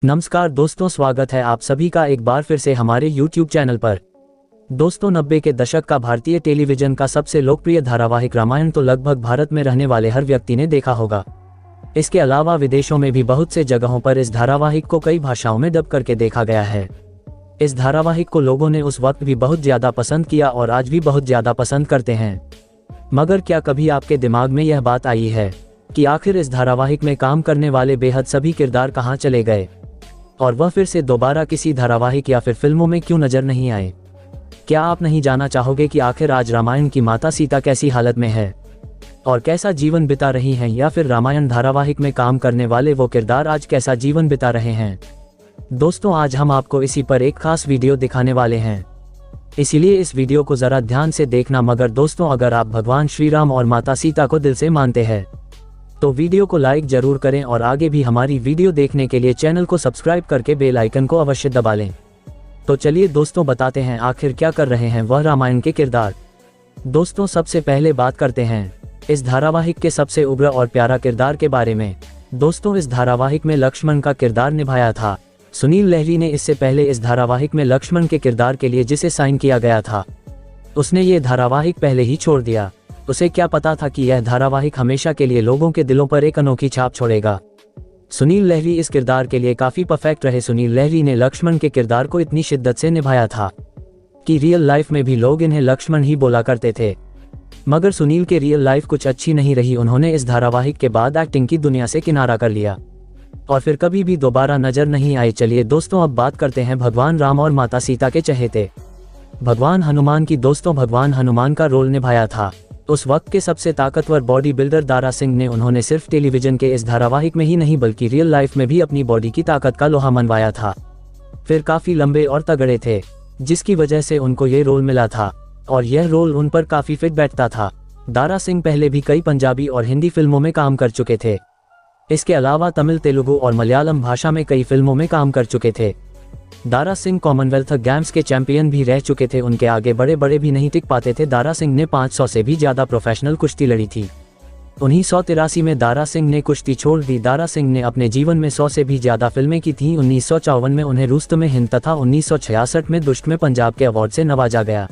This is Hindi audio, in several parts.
नमस्कार दोस्तों, स्वागत है आप सभी का एक बार फिर से हमारे YouTube चैनल पर। दोस्तों, 90 के दशक का भारतीय टेलीविजन का सबसे लोकप्रिय धारावाहिक रामायण तो लगभग भारत में रहने वाले हर व्यक्ति ने देखा होगा। इसके अलावा विदेशों में भी बहुत से जगहों पर इस धारावाहिक को कई भाषाओं में डब करके देखा गया है। इस धारावाहिक को लोगों ने उस वक्त भी बहुत ज़्यादा पसंद किया और आज भी बहुत ज़्यादा पसंद करते हैं। मगर क्या कभी आपके दिमाग में यह बात आई है कि आखिर इस धारावाहिक में काम करने वाले बेहद सभी किरदार कहाँ चले गए और वह फिर से दोबारा किसी धारावाहिक या फिर फिल्मों में क्यों नजर नहीं आए? क्या आप नहीं जानना चाहोगे कि आखिर आज रामायण की माता सीता कैसी हालत में है और कैसा जीवन बिता रही हैं, या फिर रामायण धारावाहिक में काम करने वाले वो किरदार आज कैसा जीवन बिता रहे हैं? दोस्तों, आज हम आपको इसी पर एक खास वीडियो दिखाने वाले हैं, इसीलिए इस वीडियो को जरा ध्यान से देखना। मगर दोस्तों, अगर आप भगवान श्री राम और माता सीता को दिल से मानते हैं तो वीडियो को लाइक जरूर करें और आगे भी हमारी वीडियो देखने के लिए चैनल को सब्सक्राइब करके बेल आइकन को अवश्य दबा लें। तो चलिए दोस्तों, बताते हैं आखिर क्या कर रहे हैं वह रामायण के किरदार। दोस्तों, सबसे पहले बात करते हैं इस धारावाहिक के सबसे उग्र और प्यारा किरदार के बारे में। दोस्तों, इस धारावाहिक में लक्ष्मण का किरदार निभाया था सुनील लहरी ने। इससे पहले इस धारावाहिक में लक्ष्मण के किरदार के लिए जिसे साइन किया गया था, उसने ये धारावाहिक पहले ही छोड़ दिया। उसे क्या पता था कि यह धारावाहिक हमेशा के लिए लोगों के दिलों पर एक अनोखी छाप छोड़ेगा। सुनील लहरी इस किरदार के लिए काफी परफेक्ट रहे। सुनील लहरी ने लक्ष्मण के किरदार को इतनी शिद्दत से निभाया था कि रियल लाइफ में भी लोग इन्हें लक्ष्मण ही बोला करते थे। मगर सुनील के रियल लाइफ कुछ अच्छी नहीं रही। उन्होंने इस धारावाहिक के बाद एक्टिंग की दुनिया से किनारा कर लिया और फिर कभी भी दोबारा नजर नहीं आए। चलिए दोस्तों, अब बात करते हैं भगवान राम और माता सीता के चहेते भगवान हनुमान की। दोस्तों, भगवान हनुमान का रोल निभाया था उस वक्त के सबसे ताकतवर बॉडी बिल्डर दारा सिंह ने। उन्होंने सिर्फ टेलीविजन के इस धारावाहिक में ही नहीं बल्कि रियल लाइफ में भी अपनी बॉडी की ताकत का लोहा मनवाया था। फिर काफी लंबे और तगड़े थे, जिसकी वजह से उनको ये रोल मिला था और यह रोल उन पर काफी फिट बैठता था। दारा सिंह पहले भी कई पंजाबी और हिंदी फिल्मों में काम कर चुके थे। इसके अलावा तमिल, तेलुगु और मलयालम भाषा में कई फिल्मों में काम कर चुके थे। दारा सिंह कॉमनवेल्थ गेम्स के चैंपियन भी रह चुके थे। उनके आगे बड़े बड़े भी नहीं टिक पाते थे। दारा सिंह ने 500 से भी ज्यादा प्रोफेशनल कुश्ती लड़ी थी। 1983 में दारा सिंह ने कुश्ती छोड़ दी। दारा सिंह ने अपने जीवन में 100 से भी ज्यादा फिल्में की थीं। 1954 में उन्हें रुस्तमे हिंद तथा 1966 में दुष्ट में पंजाब के अवार्ड से नवाजा गया।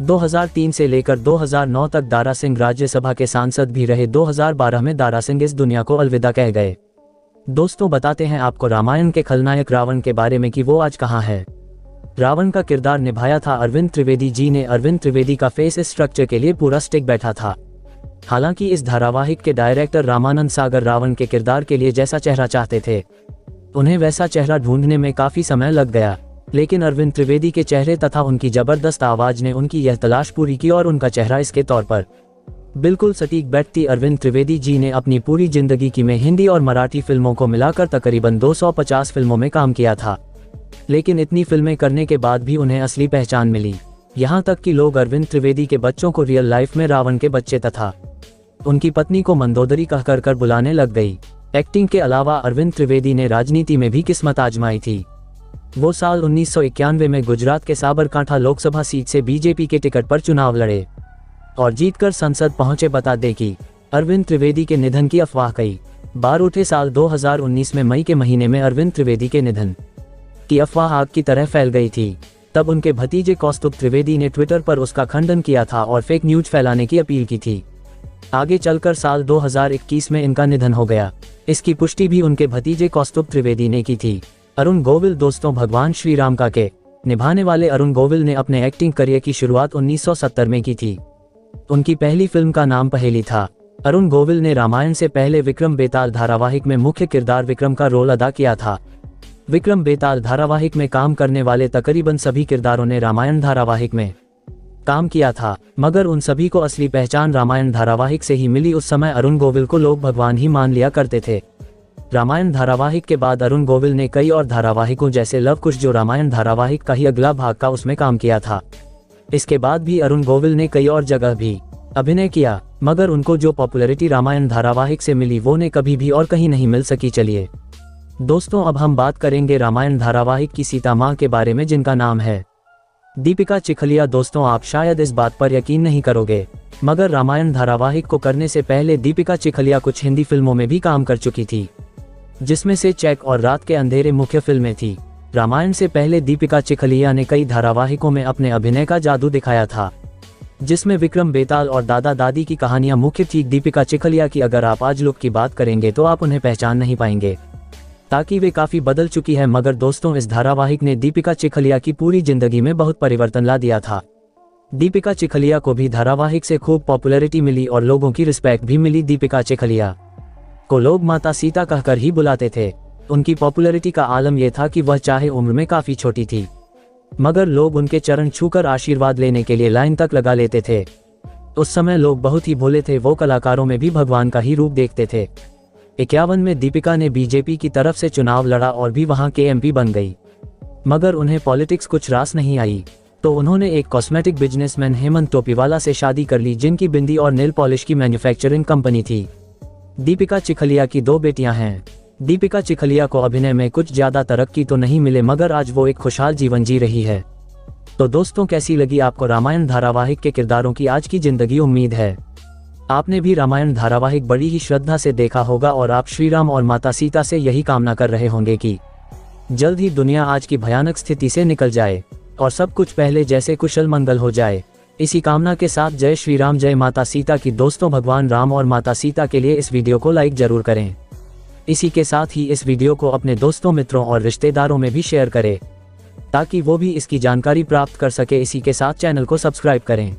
2003 से लेकर 2009 तक दारा सिंह राज्यसभा के सांसद भी रहे। 2012 में दारा सिंह इस दुनिया को अलविदा कह गए। दोस्तों, बताते हैं आपको रामायण के खलनायक रावण के बारे में कि वो आज कहाँ है। रावण का किरदार निभाया था अरविंद त्रिवेदी जी ने। अरविंद त्रिवेदी का फेस स्ट्रक्चर के लिए पूरा स्टिक बैठा था। हालांकि इस धारावाहिक के डायरेक्टर रामानंद सागर रावण के किरदार के लिए जैसा चेहरा चाहते थे, उन्हें वैसा चेहरा ढूंढने में काफी समय लग गया। लेकिन अरविंद त्रिवेदी के चेहरे तथा उनकी जबरदस्त आवाज ने उनकी यह तलाश पूरी की और उनका चेहरा इसके तौर पर बिल्कुल सटीक बैठती। अरविंद त्रिवेदी जी ने अपनी पूरी जिंदगी की में हिंदी और मराठी फिल्मों को मिलाकर तकरीबन 250 फिल्मों में काम किया था। लेकिन इतनी फिल्में करने के बाद भी उन्हें असली पहचान मिली। यहाँ तक कि लोग अरविंद त्रिवेदी के बच्चों को रियल लाइफ में रावण के बच्चे तथा उनकी पत्नी को मंदोदरी कहकर बुलाने लग गई। एक्टिंग के अलावा अरविंद त्रिवेदी ने राजनीति में भी किस्मत आजमाई थी। वो साल 1991 में गुजरात के साबरकांठा लोकसभा सीट से बीजेपी के टिकट पर चुनाव लड़े और जीतकर संसद पहुंचे। बता दें कि अरविंद त्रिवेदी के निधन की अफवाह कई बार उठे। साल 2019 में मई के महीने में अरविंद त्रिवेदी के निधन की अफवाह आग की तरह फैल गई थी। तब उनके भतीजे कौस्तुभ त्रिवेदी ने ट्विटर पर उसका खंडन किया था और फेक न्यूज फैलाने की अपील की थी। आगे चलकर साल 2021 में इनका निधन हो गया। इसकी पुष्टि भी उनके भतीजे कौस्तुभ त्रिवेदी ने की थी। अरुण गोविल। दोस्तों, भगवान श्री राम का के निभाने वाले अरुण गोविल ने अपने एक्टिंग करियर की शुरुआत 1970 में की थी। उनकी पहली फिल्म का नाम पहेली था। अरुण गोविल ने रामायण से पहले विक्रम बेताल धारावाहिक में मुख्य किरदार विक्रम का रोल अदा किया था। विक्रम बेताल धारावाहिक में काम करने वाले तकरीबन सभी किरदारों ने रामायण धारावाहिक में काम किया था, मगर उन सभी को असली पहचान रामायण धारावाहिक से ही मिली। उस समय अरुण गोविल को लोग भगवान ही मान लिया करते थे। रामायण धारावाहिक के बाद अरुण गोविल ने कई और धारावाहिकों जैसे लव कुश, जो रामायण धारावाहिक का ही अगला भाग का, उसमें काम किया था। इसके बाद भी अरुण गोविल ने कई और जगह भी अभिनय किया, मगर उनको जो पॉपुलैरिटी रामायण धारावाहिक से मिली वो ने कभी भी और कहीं नहीं मिल सकी। चलिए दोस्तों, अब हम बात करेंगे रामायण धारावाहिक की सीता माँ के बारे में, जिनका नाम है दीपिका चिखलिया। दोस्तों, आप शायद इस बात पर यकीन नहीं करोगे, मगर रामायण धारावाहिक को करने से पहले दीपिका चिखलिया कुछ हिंदी फिल्मों में भी काम कर चुकी थी। जिसमें से चेक और रात के अंधेरे मुख्य फिल्में थी। रामायण से पहले दीपिका चिखलिया ने कई धारावाहिकों में अपने अभिनय का जादू दिखाया था, जिसमें विक्रम बेताल और दादा दादी की कहानियां मुख्य थी। दीपिका चिखलिया की अगर आप आज लुक की बात करेंगे तो आप उन्हें पहचान नहीं पाएंगे, ताकि वे काफ़ी बदल चुकी है। मगर दोस्तों, इस धारावाहिक ने दीपिका चिखलिया की पूरी जिंदगी में बहुत परिवर्तन ला दिया था। दीपिका चिखलिया को भी धारावाहिक से खूब पॉपुलैरिटी मिली और लोगों की रिस्पेक्ट भी मिली। दीपिका चिखलिया को लोग माता सीता कहकर ही बुलाते थे। उनकी पॉपुलैरिटी का आलम यह था कि वह चाहे उम्र में काफ़ी छोटी थी, मगर लोग उनके चरण छूकर आशीर्वाद लेने के लिए लाइन तक लगा लेते थे। उस समय लोग बहुत ही भोले थे, वो कलाकारों में भी भगवान का ही रूप देखते थे। 51 में दीपिका ने बीजेपी की तरफ से चुनाव लड़ा और भी वहां के एमपी बन गई, मगर उन्हें पॉलिटिक्स कुछ रास नहीं आई, तो उन्होंने एक कॉस्मेटिक बिजनेसमैन हेमंत टोपीवाला से शादी कर ली, जिनकी बिंदी और नेल पॉलिश की मैन्युफैक्चरिंग कंपनी थी। दीपिका चिखलिया की 2 बेटियां हैं। दीपिका चिखलिया को अभिनय में कुछ ज़्यादा तरक्की तो नहीं मिले, मगर आज वो एक खुशहाल जीवन जी रही है। तो दोस्तों, कैसी लगी आपको रामायण धारावाहिक के किरदारों की आज की जिंदगी? उम्मीद है आपने भी रामायण धारावाहिक बड़ी ही श्रद्धा से देखा होगा और आप श्री राम और माता सीता से यही कामना कर रहे होंगे कि जल्द ही दुनिया आज की भयानक स्थिति से निकल जाए और सब कुछ पहले जैसे कुशल मंगल हो जाए। इसी कामना के साथ जय श्री राम, जय माता सीता की। दोस्तों, भगवान राम और माता सीता के लिए इस वीडियो को लाइक जरूर करें। इसी के साथ ही इस वीडियो को अपने दोस्तों, मित्रों और रिश्तेदारों में भी शेयर करें, ताकि वो भी इसकी जानकारी प्राप्त कर सके। इसी के साथ चैनल को सब्सक्राइब करें।